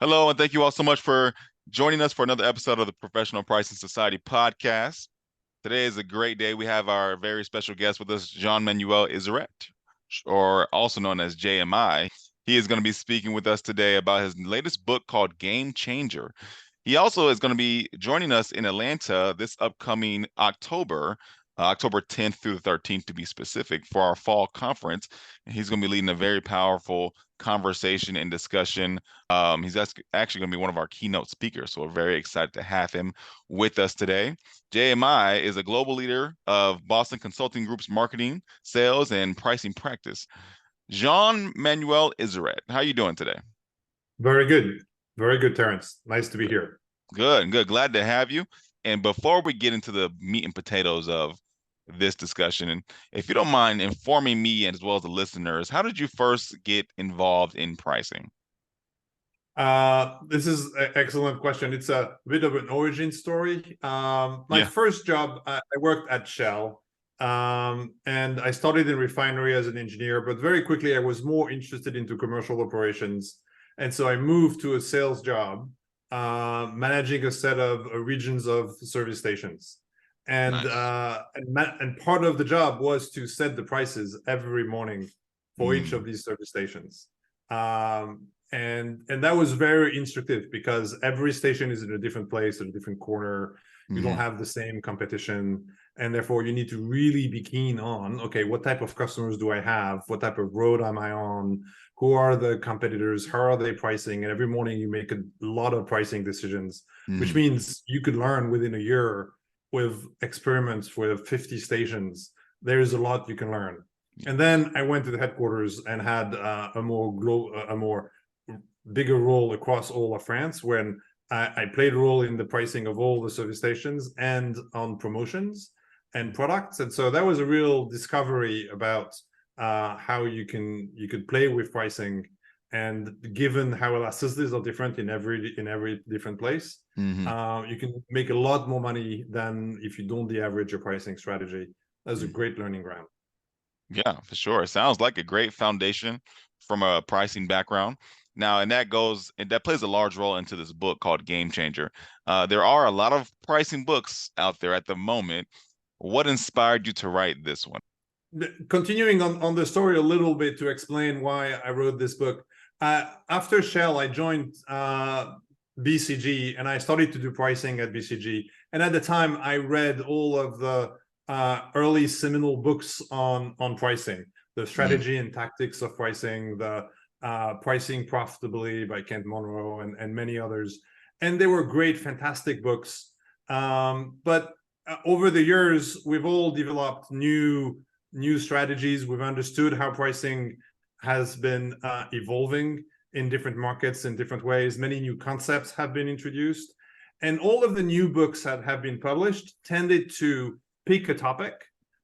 Hello, and thank you all so much for joining us for another episode of the Professional Pricing Society podcast. Today is a great day. We have our very special guest with us, Jean-Manuel Izaret, or also known as JMI. He is going to be speaking with us today about his latest book called Game Changer. He also is going to be joining us in Atlanta this upcoming October, October 10th through the 13th to be specific, for our fall conference. And he's going to be leading a very powerful conversation and discussion. He's actually going to be one of our keynote speakers, so we're very excited to have him with us today. JMI is a global leader of Boston Consulting Group's marketing, sales, and pricing practice. Jean-Manuel Izaret, how are you doing today? Very good. Very good, Terrence. Nice to be here. Good, good. Glad to have you. And before we get into the meat and potatoes of this discussion, and if you don't mind informing me as well as the listeners, how did you first get involved in pricing? This is an excellent question. It's a bit of an origin story. My first job, I worked at Shell, and I started in refinery as an engineer, but very quickly I was more interested into commercial operations. And so I moved to a sales job, managing a set of regions of service stations. And, Nice. and part of the job was to set the prices every morning for each of these service stations. And that was very instructive because every station is in a different place, in a different corner. You don't have the same competition, and therefore you need to really be keen on, okay, what type of customers do I have? What type of road am I on? Who are the competitors? How are they pricing? And every morning you make a lot of pricing decisions, which means you could learn within a year with experiments with 50 stations. There's a lot you can learn. And then I went to the headquarters and had a more bigger role across all of France, when I played a role in the pricing of all the service stations and on promotions and products. And so that was a real discovery about how you could play with pricing. And given how elasticities are different in every different place, you can make a lot more money than if you don't de-average your pricing strategy. That's a great learning ground. Yeah, for sure. It sounds like a great foundation from a pricing background. Now, and that plays a large role into this book called Game Changer. There are a lot of pricing books out there at the moment. What inspired you to write this one? Continuing on the story a little bit to explain why I wrote this book. After Shell, I joined BCG, and I started to do pricing at BCG. And at the time, I read all of the early seminal books on pricing, the strategy and tactics of pricing, the Pricing Profitably by Kent Monroe, and many others. And they were great, fantastic books. But over the years, we've all developed new strategies. We've understood how pricing has been evolving in different markets in different ways. Many new concepts have been introduced. And all of the new books that have been published tended to pick a topic,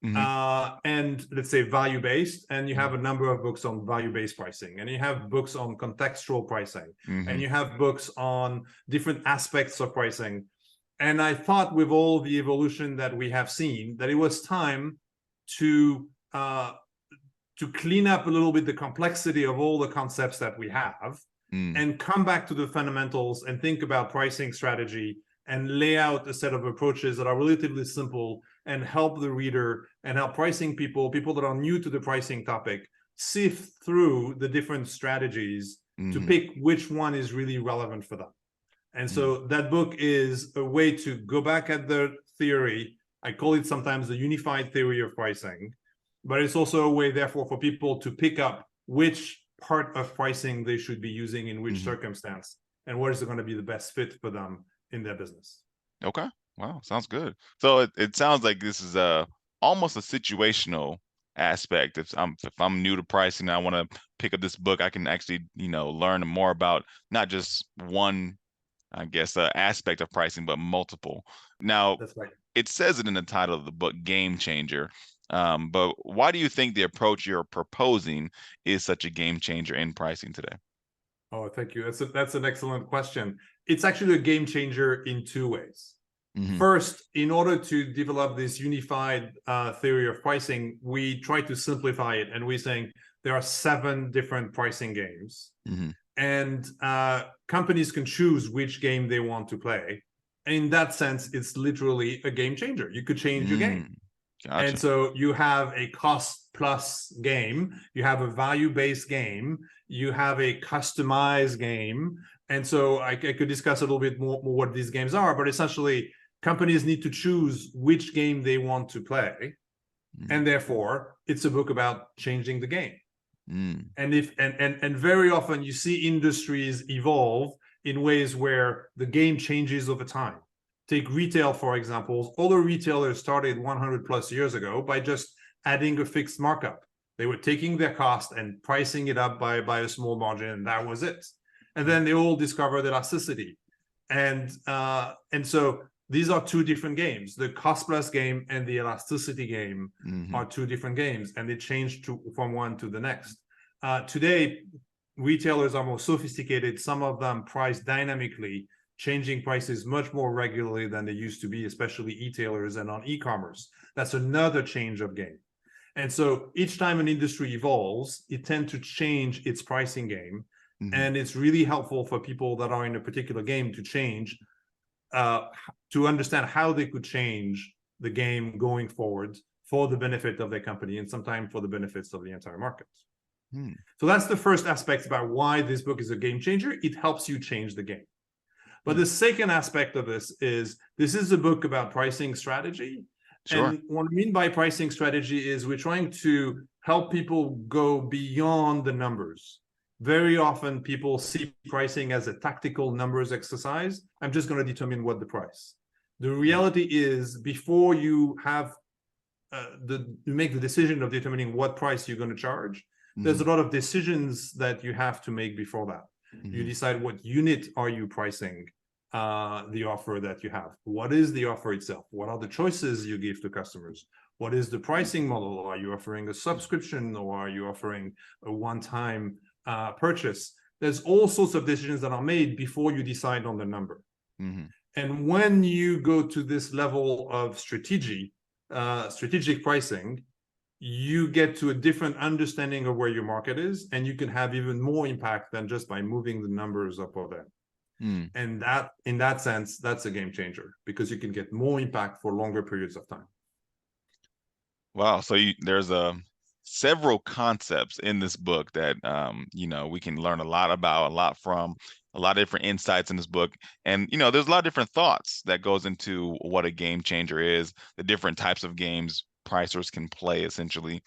and let's say value-based, and you have a number of books on value-based pricing, and you have books on contextual pricing, and you have books on different aspects of pricing. And I thought, with all the evolution that we have seen, that it was time to clean up a little bit the complexity of all the concepts that we have, and come back to the fundamentals and think about pricing strategy and lay out a set of approaches that are relatively simple and help the reader and help pricing people that are new to the pricing topic, sift through the different strategies to pick which one is really relevant for them. And so that book is a way to go back at the theory. I call it sometimes the unified theory of pricing, but it's also a way, therefore, for people to pick up which part of pricing they should be using in which circumstance, and what is going to be the best fit for them in their business. Okay. Wow, sounds good. So it sounds like this is almost a situational aspect. If I'm new to pricing and I want to pick up this book, I can actually, learn more about not just one, I guess, aspect of pricing, but multiple. Now, That's right. It says it in the title of the book, Game Changer. But why do you think the approach you're proposing is such a game changer in pricing today? Oh, thank you. That's an excellent question. It's actually a game changer in two ways. First, in order to develop this unified theory of pricing, we try to simplify it, and we're saying there are 7 different pricing games. and companies can choose which game they want to play. In that sense, it's literally a game changer. You could change your game. Gotcha. And so you have a cost plus game, you have a value-based game, you have a customized game. And so I could discuss a little bit more what these games are, but essentially companies need to choose which game they want to play. And therefore it's a book about changing the game. And very often you see industries evolve in ways where the game changes over time. Take retail, for example. Other retailers started 100 plus years ago by just adding a fixed markup. They were taking their cost and pricing it up by a small margin, and that was it. And then they all discovered elasticity. And so these are two different games. The cost plus game and the elasticity game are two different games, and they change from one to the next. Today, retailers are more sophisticated. Some of them price dynamically, changing prices much more regularly than they used to be, especially e-tailers and on e-commerce. That's another change of game. And so each time an industry evolves, it tends to change its pricing game. And it's really helpful for people that are in a particular game to change, to understand how they could change the game going forward for the benefit of their company and sometimes for the benefits of the entire market. So that's the first aspect about why this book is a game changer. It helps you change the game. But the second aspect of this is a book about pricing strategy. Sure. And what I mean by pricing strategy is we're trying to help people go beyond the numbers. Very often people see pricing as a tactical numbers exercise. I'm just going to determine what the price. The reality is before you have you make the decision of determining what price you're going to charge, there's a lot of decisions that you have to make before that. You decide what unit are you pricing the offer that you have. What is the offer itself? What are the choices you give to customers? What is the pricing model? Are you offering a subscription, or are you offering a one-time purchase? There's all sorts of decisions that are made before you decide on the number. And when you go to this level of strategic pricing, you get to a different understanding of where your market is, and you can have even more impact than just by moving the numbers up or down. And that, in that sense, that's a game changer, because you can get more impact for longer periods of time. Wow. So there's several concepts in this book that we can learn a lot from, a lot of different insights in this book. And there's a lot of different thoughts that goes into what a game changer is, the different types of games pricers can play, essentially.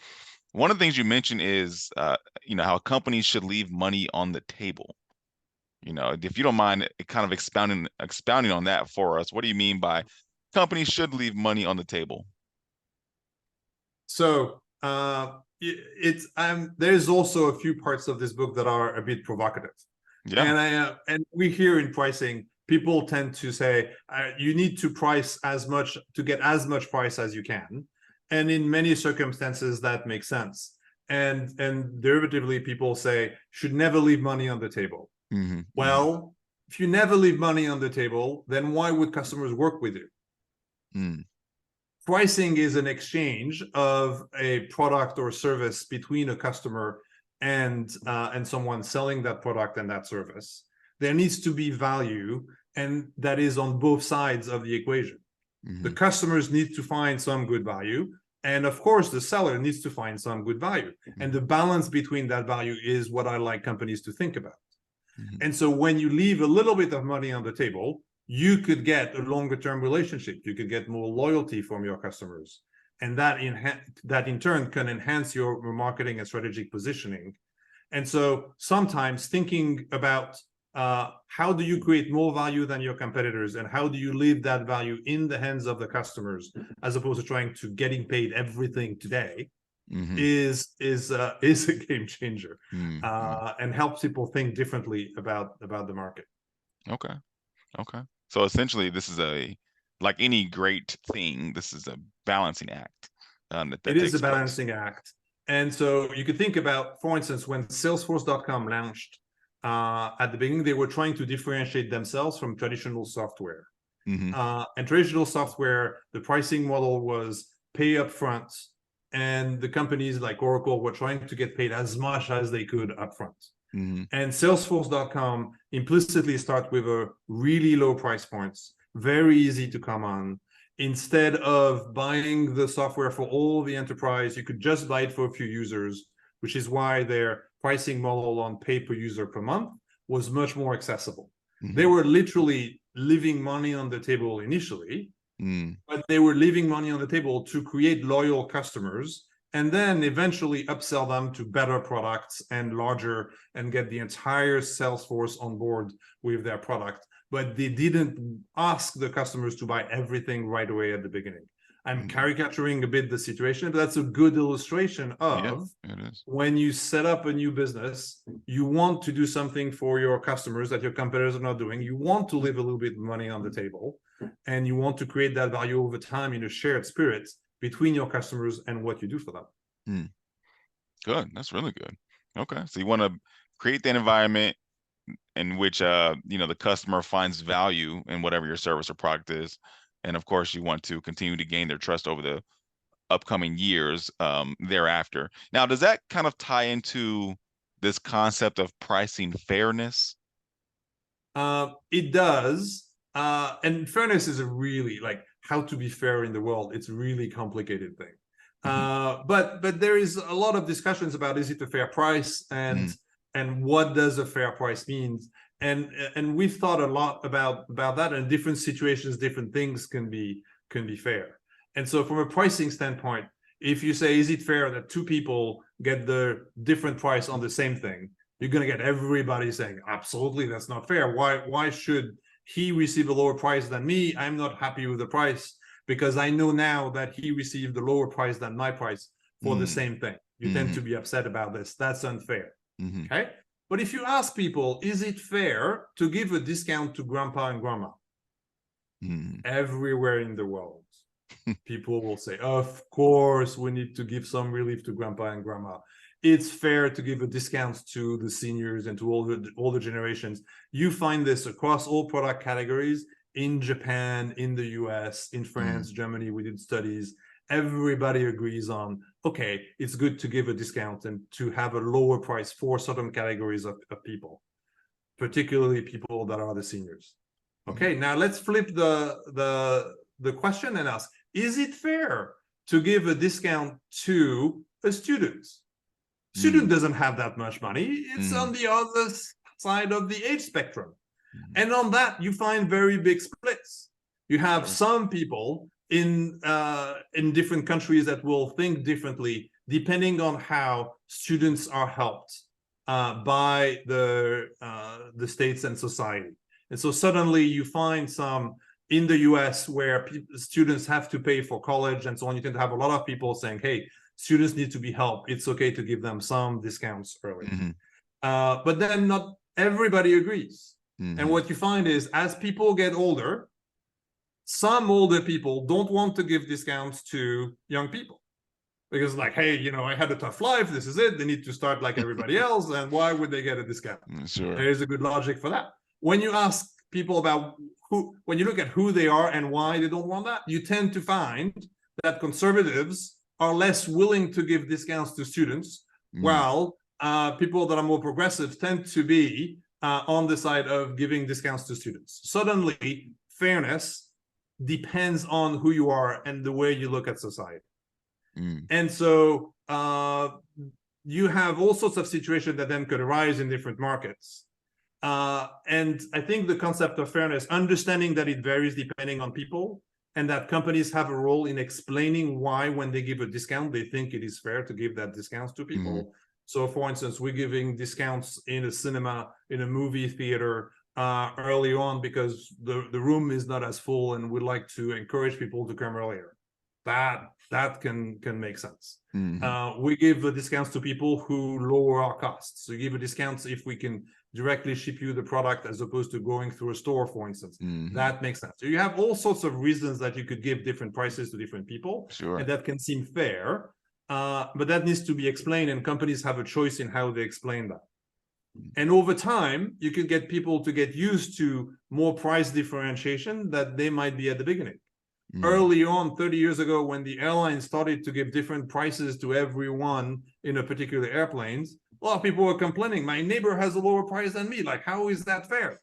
One of the things you mentioned is how companies should leave money on the table. If you don't mind kind of expounding on that for us, what do you mean by companies should leave money on the table? So there's also a few parts of this book that are a bit provocative. Yeah. And we hear in pricing, people tend to say you need to price as much to get as much price as you can. And in many circumstances, that makes sense. And derivatively, people say should never leave money on the table. Well, if you never leave money on the table, then why would customers work with you? Pricing is an exchange of a product or service between a customer and someone selling that product and that service. There needs to be value, and that is on both sides of the equation. The customers need to find some good value, and of course the seller needs to find some good value. And the balance between that value is what I like companies to think about. And so when you leave a little bit of money on the table, you could get a longer term relationship. You could get more loyalty from your customers. And that in turn can enhance your marketing and strategic positioning. And so sometimes thinking about how do you create more value than your competitors, and how do you leave that value in the hands of the customers, as opposed to trying to getting paid everything today, is a game changer, and helps people think differently about the market. Okay. So essentially, this is like any great thing, this is a balancing act. It is a balancing act. And so you could think about, for instance, when Salesforce.com launched, at the beginning, they were trying to differentiate themselves from traditional software. And traditional software, the pricing model was pay up front, and the companies like Oracle were trying to get paid as much as they could up front. Mm-hmm. And Salesforce.com implicitly start with a really low price points, very easy to come on. Instead of buying the software for all the enterprise, you could just buy it for a few users, which is why their pricing model on pay per user per month was much more accessible. Mm-hmm. They were literally leaving money on the table initially, but they were leaving money on the table to create loyal customers and then eventually upsell them to better products and larger and get the entire sales force on board with their product. But they didn't ask the customers to buy everything right away at the beginning. I'm caricaturing a bit the situation, but that's a good illustration of when you set up a new business, you want to do something for your customers that your competitors are not doing. You want to leave a little bit of money on the table, and you want to create that value over time in a shared spirit between your customers and what you do for them. Good. That's really good. Okay. So you want to create that environment in which the customer finds value in whatever your service or product is. And of course, you want to continue to gain their trust over the upcoming years thereafter. Now, does that kind of tie into this concept of pricing fairness? It does. And fairness is a really, like, how to be fair in the world. It's a really complicated thing. But there is a lot of discussions about, is it a fair price, and what does a fair price mean? And we've thought a lot about that, and different situations, different things can be fair. And so from a pricing standpoint, if you say, is it fair that two people get the different price on the same thing, you're going to get everybody saying, absolutely, that's not fair. Why should he receive a lower price than me? I'm not happy with the price because I know now that he received a lower price than my price for the same thing. You tend to be upset about this. That's unfair. Okay. But if you ask people, is it fair to give a discount to grandpa and grandma? Everywhere in the world, people will say, of course, we need to give some relief to grandpa and grandma. It's fair to give a discount to the seniors and to all the generations. You find this across all product categories in Japan, in the US, in France, Germany. We did studies. Everybody agrees on, okay, it's good to give a discount and to have a lower price for certain categories of people, particularly people that are the seniors. Okay, now let's flip the question and ask, is it fair to give a discount to a student? Student doesn't have that much money. It's on the other side of the age spectrum. And on that, you find very big splits. You have some people in different countries that will think differently depending on how students are helped by the states and society. And so suddenly you find some in the US where students have to pay for college and so on. You tend to have a lot of people saying, hey, students need to be helped. It's okay to give them some discounts early. But then not everybody agrees. And what you find is, as people get older, some older people don't want to give discounts to young people. Because, like, hey, I had a tough life. This is it. They need to start like everybody else. And why would they get a discount? Sure. There is a good logic for that. When you ask people about when you look at who they are and why they don't want that, you tend to find that conservatives are less willing to give discounts to students, while people that are more progressive tend to be on the side of giving discounts to students. Suddenly, fairness depends on who you are and the way you look at society. And so you have all sorts of situations that then could arise in different markets. And I think the concept of fairness, understanding that it varies depending on people, and that companies have a role in explaining why, when they give a discount, they think it is fair to give that discount to people. So, for instance, we're giving discounts in a cinema, in a movie theater early on because the room is not as full, and we'd like to encourage people to come earlier. That can make sense. We give discounts to people who lower our costs. So you give a discount if we can directly ship you the product as opposed to going through a store, for instance. That makes sense. So you have all sorts of reasons that you could give different prices to different people. Sure. And that can seem fair, but that needs to be explained, and companies have a choice in how they explain that. And over time, you can get people to get used to more price differentiation that they might be at the beginning. Early on, 30 years ago, when the airlines started to give different prices to everyone in a particular airplanes, a lot of people were complaining, my neighbor has a lower price than me. Like, how is that fair?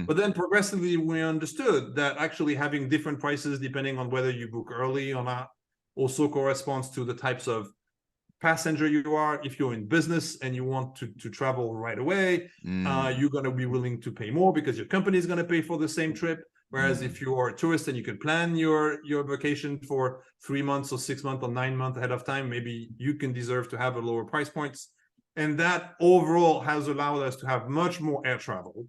But then progressively, we understood that actually having different prices depending on whether you book early or not also corresponds to the types of passenger you are. If you're in business and you want to travel right away, you're going to be willing to pay more because your company is going to pay for the same trip. Whereas if you are a tourist and you can plan your vacation for 3 months or 6 months or 9 months ahead of time, maybe you can deserve to have a lower price points. And that overall has allowed us to have much more air travel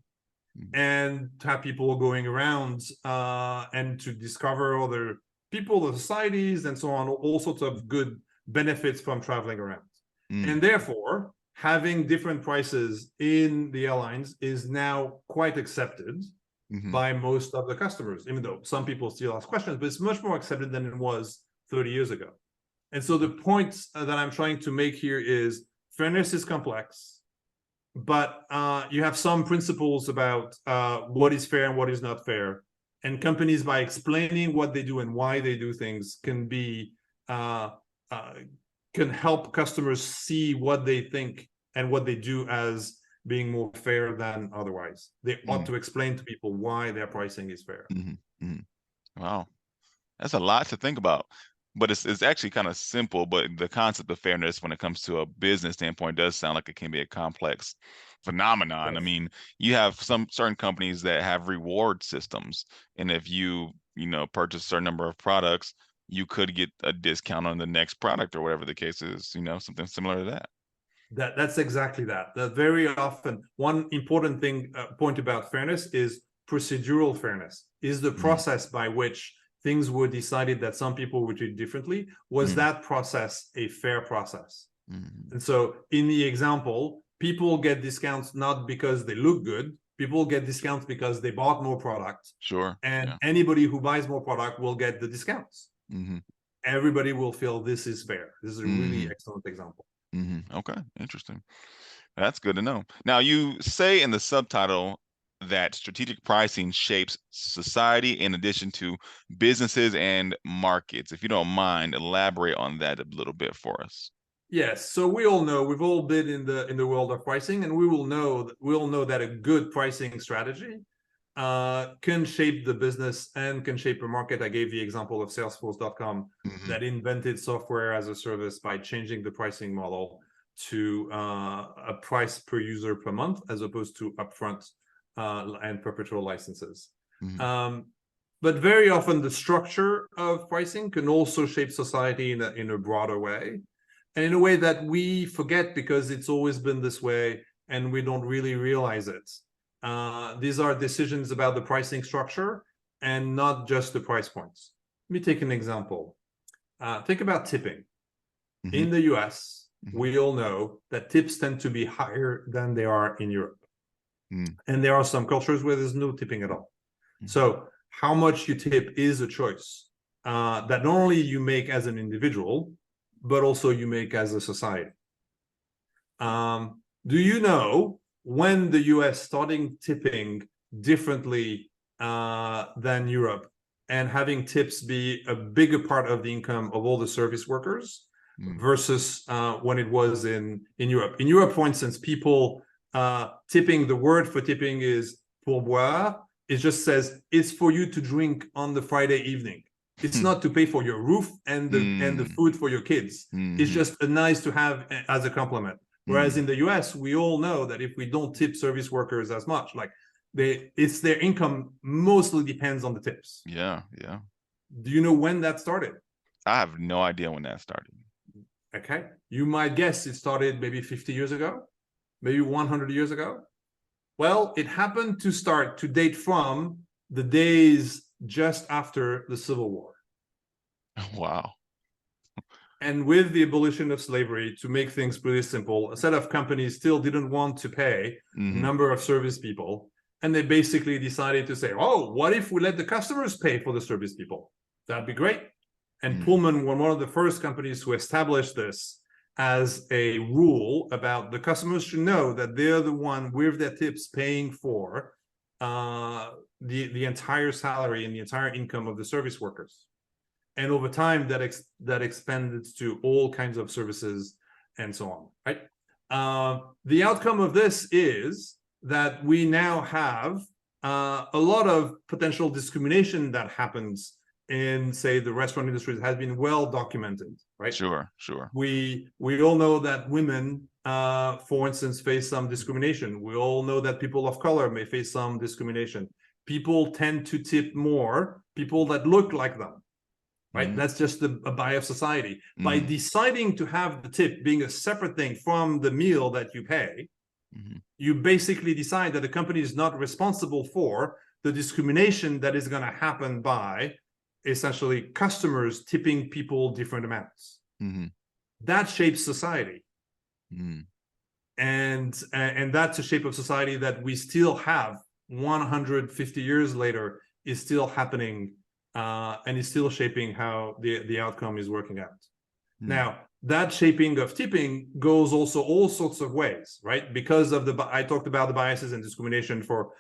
and to have people going around and to discover other people, the societies, and so on, all sorts of good benefits from traveling around. And therefore, having different prices in the airlines is now quite accepted by most of the customers, even though some people still ask questions, but it's much more accepted than it was 30 years ago. And so the point that I'm trying to make here is fairness is complex, but you have some principles about what is fair and what is not fair. And companies, by explaining what they do and why they do things, can be can help customers see what they think and what they do as being more fair than otherwise. They ought to explain to people why their pricing is fair. Wow, that's a lot to think about. But it's actually kind of simple, but the concept of fairness when it comes to a business standpoint does sound like it can be a complex phenomenon. Yes. I mean, you have some certain companies that have reward systems, and if you purchase a certain number of products, you could get a discount on the next product or whatever the case is, something similar to that. That's exactly that. That very often, one important thing, point about fairness is procedural fairness. Is the process by which things were decided that some people would treat differently, was that process a fair process? And so in the example, people get discounts not because they look good, people get discounts because they bought more product. Sure. And anybody who buys more product will get the discounts. Everybody will feel this is fair. This is a really excellent example. Okay, interesting. That's good to know. Now, you say in the subtitle that strategic pricing shapes society in addition to businesses and markets. If you don't mind, elaborate on that a little bit for us. Yes, so we all know, we've all been in the world of pricing, and we all know that a good pricing strategy can shape the business and can shape a market. I gave the example of Salesforce.com that invented software as a service by changing the pricing model to a price per user per month as opposed to upfront and perpetual licenses. But very often the structure of pricing can also shape society in a broader way, and in a way that we forget because it's always been this way and we don't really realize it. These are decisions about the pricing structure and not just the price points. Let me take an example. Think about tipping. In the US, we all know that tips tend to be higher than they are in Europe. And there are some cultures where there's no tipping at all. So how much you tip is a choice that not only you make as an individual, but also you make as a society. Do you know when the US starting tipping differently than Europe and having tips be a bigger part of the income of all the service workers versus when it was in Europe? In Europe, for instance, people tipping, the word for tipping is pourboire. It just says it's for you to drink on the Friday evening. It's not to pay for your roof and the food for your kids. It's just a nice to have as a compliment. Whereas in the US, we all know that if we don't tip service workers as much, like it's their income mostly depends on the tips. Yeah. Do you know when that started? I have no idea when that started. Okay. You might guess it started maybe 50 years ago, maybe 100 years ago. Well, it happened to date from the days just after the Civil War. Wow. And with the abolition of slavery, to make things pretty simple, a set of companies still didn't want to pay a number of service people. And they basically decided to say, oh, what if we let the customers pay for the service people? That'd be great. And Pullman were one of the first companies to establish this as a rule about the customers should know that they're the one with their tips paying for the entire salary and the entire income of the service workers. And over time, that expanded to all kinds of services and so on, right? The outcome of this is that we now have a lot of potential discrimination that happens in, say, the restaurant industry that has been well documented, right? Sure, sure. We all know that women, for instance, face some discrimination. We all know that people of color may face some discrimination. People tend to tip more people that look like them, right? Mm-hmm. That's just a bias of society. By deciding to have the tip being a separate thing from the meal that you pay, you basically decide that the company is not responsible for the discrimination that is going to happen by essentially customers tipping people different amounts. That shapes society. And that's a shape of society that we still have 150 years later is still happening, and is still shaping how the outcome is working out. Now, that shaping of tipping goes also all sorts of ways, right? Because of I talked about the biases and discrimination for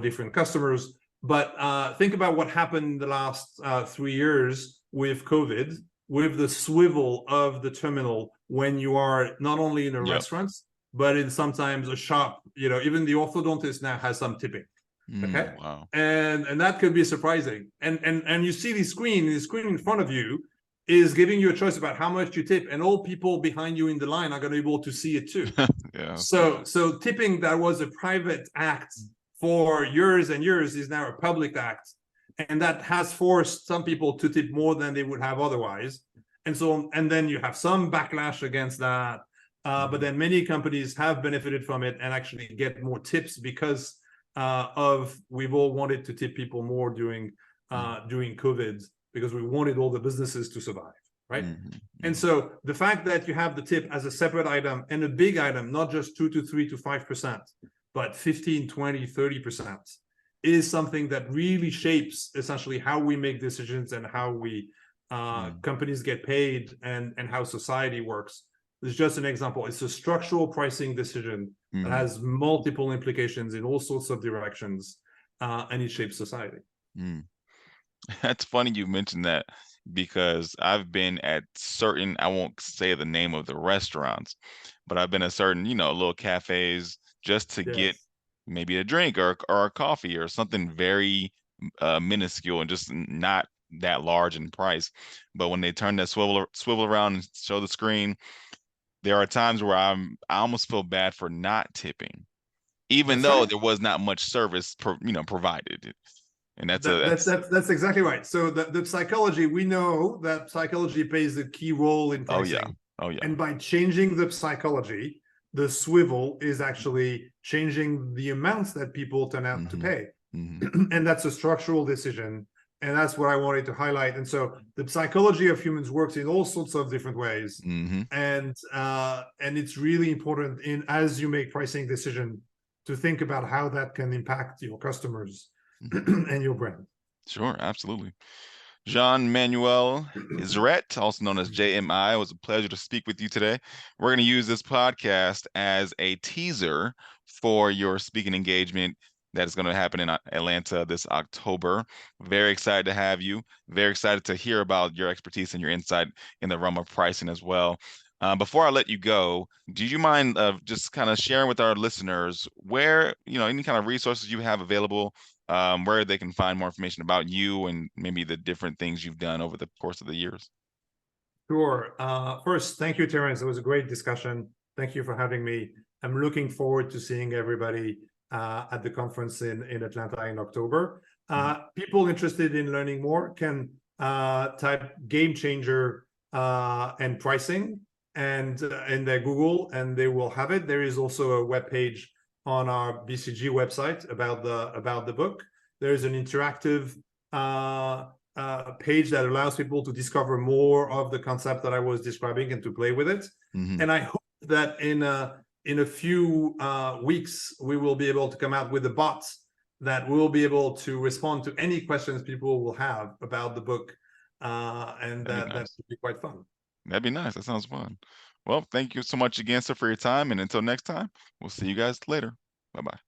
different customers, but think about what happened in the last 3 years with COVID, with the swivel of the terminal when you are not only in a restaurant, but in sometimes a shop. You know, even the orthodontist now has some tipping. Okay. Wow. And that could be surprising. And you see the screen in front of you is giving you a choice about how much you tip, and all people behind you in the line are going to be able to see it too. So tipping that was a private act for years and years is now a public act, and that has forced some people to tip more than they would have otherwise. And then you have some backlash against that, but then many companies have benefited from it and actually get more tips because we've all wanted to tip people more during COVID, because we wanted all the businesses to survive, right? And so the fact that you have the tip as a separate item and a big item, not just 2 to 3 to 5%, but 15, 20, 30%, is something that really shapes essentially how we make decisions and how we companies get paid and how society works. This is just an example. It's a structural pricing decision that has multiple implications in all sorts of directions, and it shapes society. That's funny you mentioned that, because I've been at certain, I won't say the name of the restaurants, but I've been at certain, little cafes just to get maybe a drink or a coffee or something very minuscule and just not that large in price. But when they turn that swivel around and show the screen, there are times where I almost feel bad for not tipping, even though there was not much service provided. And that's exactly right. So the psychology, we know that psychology plays a key role in pricing. Oh yeah. And by changing the psychology, the swivel is actually changing the amounts that people turn out to pay. And that's a structural decision. And that's what I wanted to highlight. And so the psychology of humans works in all sorts of different ways. And it's really important as you make pricing decision to think about how that can impact your customers and your brand. Sure, absolutely. Jean-Manuel Izaret, also known as JMI, it was a pleasure to speak with you today. We're going to use this podcast as a teaser for your speaking engagement that is going to happen in Atlanta this October. Very excited to have you. Very excited to hear about your expertise and your insight in the realm of pricing as well. Before I let you go, do you mind just kind of sharing with our listeners where, any kind of resources you have available, where they can find more information about you and maybe the different things you've done over the course of the years? Sure. First, thank you, Terence. It was a great discussion. Thank you for having me. I'm looking forward to seeing everybody at the conference in Atlanta in October. People interested in learning more can type game changer and pricing and in their Google, and they will have it. There is also a web page on our BCG website about the book. There is an interactive page that allows people to discover more of the concept that I was describing and to play with it. And I hope that in a few weeks, we will be able to come out with a bot that will be able to respond to any questions people will have about the book. And that would be quite fun. That'd be nice. That sounds fun. Well, thank you so much again, sir, for your time. And until next time, we'll see you guys later. Bye-bye.